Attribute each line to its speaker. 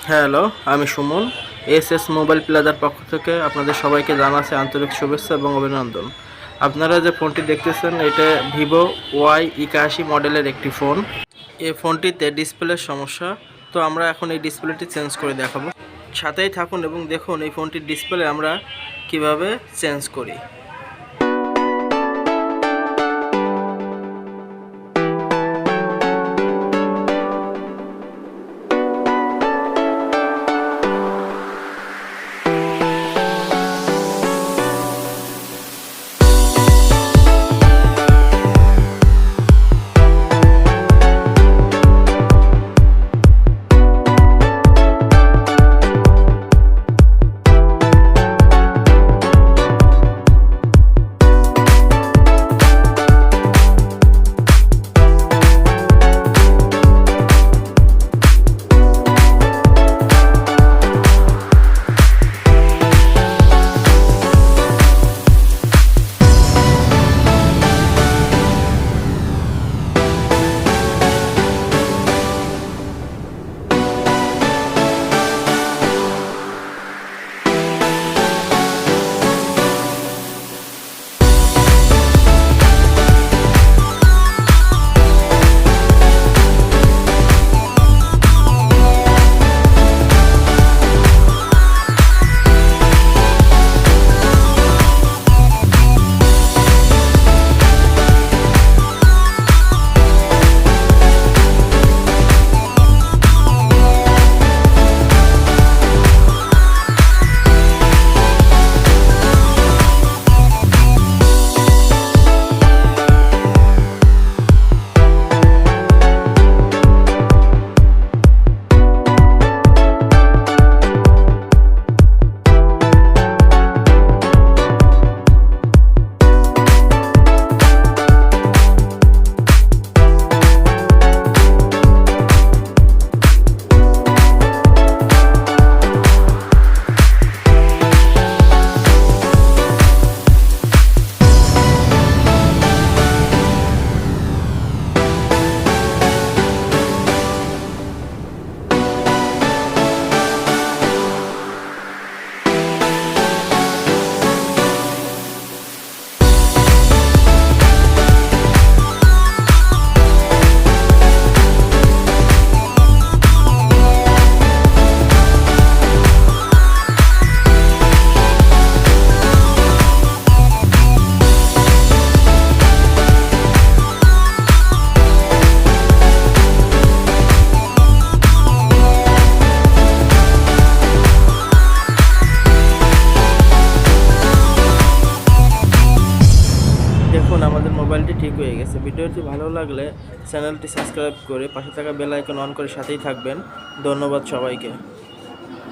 Speaker 1: Hello, আমি Suman. SS. Mobile প্লাজার পক্ষ থেকে আপনাদের সবাইকে জানাচ্ছি আন্তরিক শুভেচ্ছা এবং অভিনন্দন। আপনারা যে ফোনটি দেখতেছেন এটা ভিভো y81 মডেলের একটি ফোন। এই ফোনটিতে ডিসপ্লের সমস্যা, তো আমরা এখন এই ডিসপ্লেটি চেঞ্জ করে দেখাবো। সাথেই থাকুন এবং দেখুন এই ফোনটির ডিসপ্লে আমরা কিভাবে চেঞ্জ করি। দেখুন আমাদের মোবাইলটি ঠিক হয়ে গেছে। ভিডিওটি ভালো লাগলে চ্যানেলটি সাবস্ক্রাইব করে পাশে থাকা বেল আইকন অন করে সাথেই থাকবেন। ধন্যবাদ সবাইকে।